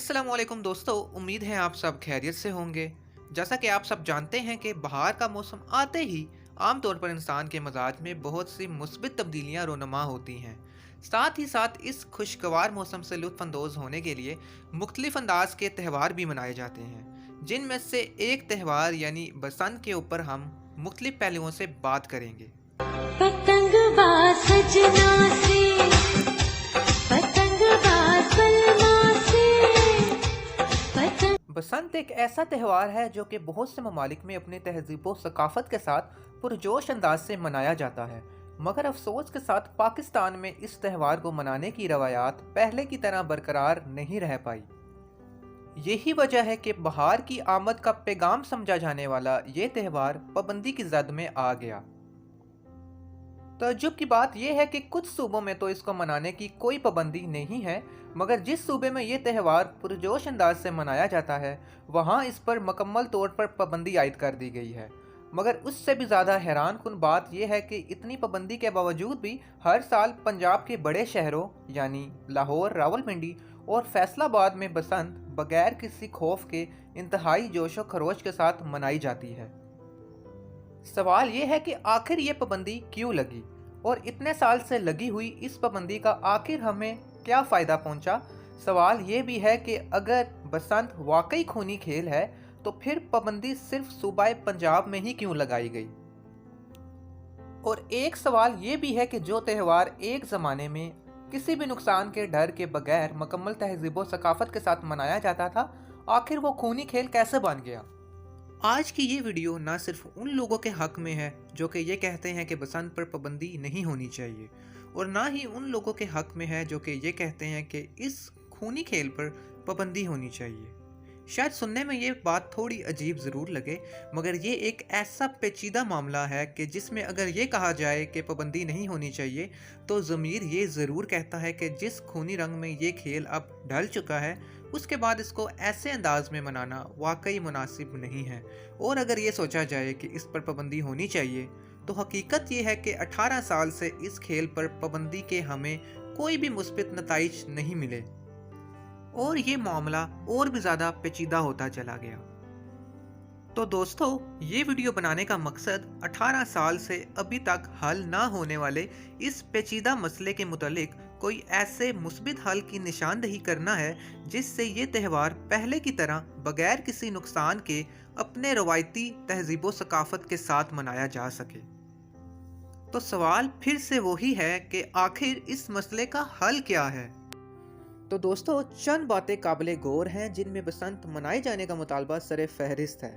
अस्सलाम वालेकुम दोस्तों, उम्मीद है आप सब खैरियत से होंगे। जैसा कि आप सब जानते हैं कि बहार का मौसम आते ही आमतौर पर इंसान के मिजाज में बहुत सी मुस्बित तब्दीलियां रोनुमा होती हैं। साथ ही साथ इस खुशगवार मौसम से लुत्फ़अंदोज़ होने के लिए मुख्तलिफ अंदाज के त्यौहार भी मनाए जाते हैं, जिनमें से एक त्यौहार यानी बसंत के ऊपर हम मुख्तलिफ पहलुओं से बात करेंगे। पतंगबाज सजना से पतंगबाज सलमा से पतंग। बसंत एक ऐसा त्यौहार है जो कि बहुत से ममालिक में अपनी तहजीब व सकाफत के साथ पुरजोश अंदाज से मनाया जाता है, मगर अफसोस के साथ पाकिस्तान में इस त्यौहार को मनाने की रवायात पहले की तरह बरकरार नहीं रह पाई। यही वजह है कि बहार की आमद का पैगाम समझा जाने वाला ये त्यौहार पाबंदी की जद में आ गया। तअज्जुब की बात यह है कि कुछ सूबों में तो इसको मनाने की कोई पाबंदी नहीं है, मगर जिस सूबे में ये त्यौहार पुरजोश अंदाज से मनाया जाता है वहाँ इस पर मुकम्मल तौर पर पाबंदी आयद कर दी गई है। मगर उससे भी ज़्यादा हैरान कुन बात यह है कि इतनी पाबंदी के बावजूद भी हर साल पंजाब के बड़े शहरों यानी लाहौर, रावलपिंडी और फैसलाबाद में बसंत बगैर किसी खौफ के इंतहाई जोश व खरोश के साथ मनाई जाती है। सवाल ये है कि आखिर ये पाबंदी क्यों लगी और इतने साल से लगी हुई इस पाबंदी का आखिर हमें क्या फ़ायदा पहुंचा। सवाल ये भी है कि अगर बसंत वाकई खूनी खेल है तो फिर पाबंदी सिर्फ सूबा पंजाब में ही क्यों लगाई गई। और एक सवाल ये भी है कि जो त्यौहार एक ज़माने में किसी भी नुकसान के डर के बगैर मुकम्मल तहजीब व सकाफत के साथ मनाया जाता था, आखिर वो खूनी खेल कैसे बन गया। आज की ये वीडियो ना सिर्फ उन लोगों के हक में है जो कि ये कहते हैं कि बसंत पर पाबंदी नहीं होनी चाहिए, और ना ही उन लोगों के हक में है जो कि ये कहते हैं कि इस खूनी खेल पर पाबंदी होनी चाहिए। शायद सुनने में ये बात थोड़ी अजीब ज़रूर लगे, मगर ये एक ऐसा पेचीदा मामला है कि जिसमें अगर ये कहा जाए कि पाबंदी नहीं होनी चाहिए तो ज़मीर ये ज़रूर कहता है कि जिस खूनी रंग में ये खेल अब ढल चुका है उसके बाद इसको ऐसे अंदाज में मनाना वाकई मुनासिब नहीं है। और अगर ये सोचा जाए कि इस पर पाबंदी होनी चाहिए तो हकीकत ये है कि 18 साल से इस खेल पर पाबंदी के हमें कोई भी मुस्बित नताइज नहीं मिले और ये मामला और भी ज़्यादा पेचीदा होता चला गया। तो दोस्तों, ये वीडियो बनाने का मकसद 18 साल से अभी तक हल ना होने वाले इस पेचीदा मसले के मुतालिक कोई ऐसे मुस्बित हल की निशानदही करना है जिससे ये त्यौहार पहले की तरह बगैर किसी नुकसान के अपने रवायती तहजीब व सकाफत के साथ मनाया जा सके। तो सवाल फिर से वही है कि आखिर इस मसले का हल क्या है। तो दोस्तों, चंद बातें काबिल गौर हैं जिनमें बसंत मनाए जाने का मुतालबा सरे फहरिस्त है।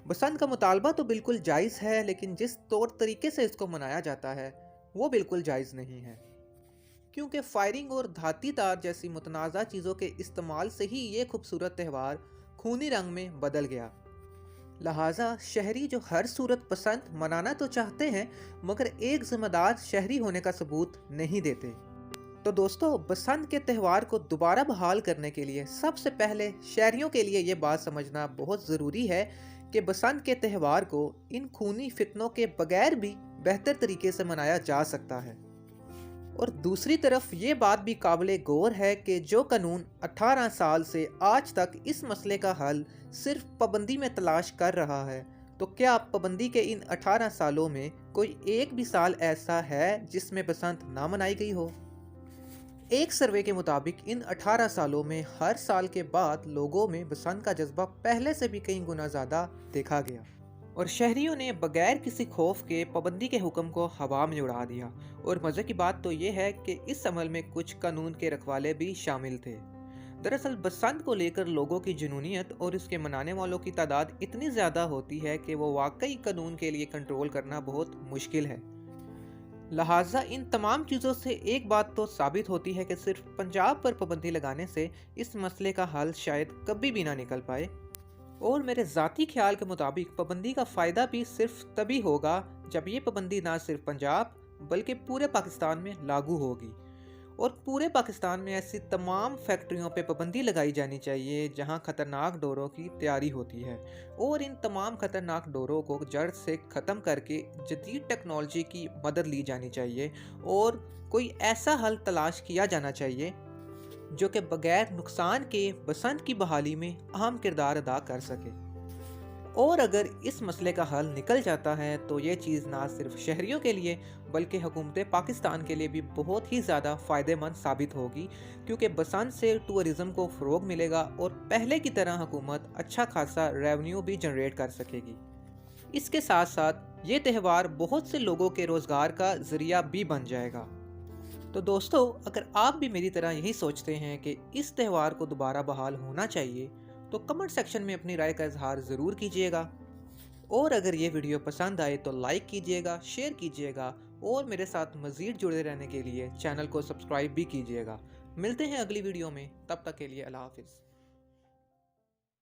बसंत का मुतालबा तो बिल्कुल जायज़ है, लेकिन जिस तौर तरीके से इसको मनाया जाता है वो बिल्कुल जायज़ नहीं है, क्योंकि फायरिंग और धाती तार जैसी मुतनाज़ा चीज़ों के इस्तेमाल से ही ये खूबसूरत त्यौहार खूनी रंग में बदल गया। लिहाजा शहरी जो हर सूरत बसंत मनाना तो चाहते हैं मगर एक ज़िम्मेदार शहरी होने का सबूत नहीं देते। तो दोस्तों, बसंत के त्यौहार को दोबारा बहाल करने के लिए सबसे पहले शहरियों के लिए ये बात समझना बहुत ज़रूरी है कि बसंत के त्यौहार को इन खूनी फितनों के बगैर भी बेहतर तरीके से मनाया जा सकता है। और दूसरी तरफ ये बात भी काबिल गौर है कि जो कानून 18 साल से आज तक इस मसले का हल सिर्फ पाबंदी में तलाश कर रहा है, तो क्या पाबंदी के इन 18 सालों में कोई एक भी साल ऐसा है जिसमें बसंत ना मनाई गई हो। एक सर्वे के मुताबिक इन 18 सालों में हर साल के बाद लोगों में बसंत का जज्बा पहले से भी कई गुना ज़्यादा देखा गया और शहरियों ने बगैर किसी खौफ के पाबंदी के हुक्म को हवा में उड़ा दिया। और मज़े की बात तो ये है कि इस अमल में कुछ कानून के रखवाले भी शामिल थे। दरअसल बसंत को लेकर लोगों की जुनूनियत और इसके मनाने वालों की तादाद इतनी ज़्यादा होती है कि वो वाकई कानून के लिए कंट्रोल करना बहुत मुश्किल है। लिहाजा इन तमाम चीज़ों से एक बात तो साबित होती है कि सिर्फ पंजाब पर पाबंदी लगाने से इस मसले का हल शायद कभी भी ना निकल पाए। और मेरे ज़ाती ख्याल के मुताबिक पाबंदी का फ़ायदा भी सिर्फ तभी होगा जब ये पाबंदी ना सिर्फ पंजाब बल्कि पूरे पाकिस्तान में लागू होगी। और पूरे पाकिस्तान में ऐसी तमाम फैक्ट्रियों पे पाबंदी लगाई जानी चाहिए जहां ख़तरनाक डोरों की तैयारी होती है, और इन तमाम ख़तरनाक डोरों को जड़ से ख़त्म करके जदीद टेक्नोलॉजी की मदद ली जानी चाहिए और कोई ऐसा हल तलाश किया जाना चाहिए جو کہ بغیر نقصان کے بسنت کی بحالی میں اہم کردار ادا کر سکے۔ اور اگر اس مسئلے کا حل نکل جاتا ہے تو یہ چیز نہ صرف شہریوں کے لیے بلکہ حکومت پاکستان کے لیے بھی بہت ہی زیادہ فائدہ مند ثابت ہوگی، کیونکہ بسنت سے ٹورزم کو فروغ ملے گا اور پہلے کی طرح حکومت اچھا خاصا ریونیو بھی جنریٹ کر سکے گی۔ اس کے ساتھ ساتھ یہ تہوار بہت سے لوگوں کے روزگار کا ذریعہ بھی بن جائے گا۔ تو دوستو، اگر آپ بھی میری طرح یہی سوچتے ہیں کہ اس تہوار کو دوبارہ بحال ہونا چاہیے تو کمنٹ سیکشن میں اپنی رائے کا اظہار ضرور کیجیے گا، اور اگر یہ ویڈیو پسند آئے تو لائک کیجیے گا، شیئر کیجیے گا، اور میرے ساتھ مزید جڑے رہنے کے لیے چینل کو سبسکرائب بھی کیجیے گا۔ ملتے ہیں اگلی ویڈیو میں، تب تک کے لیے اللہ حافظ۔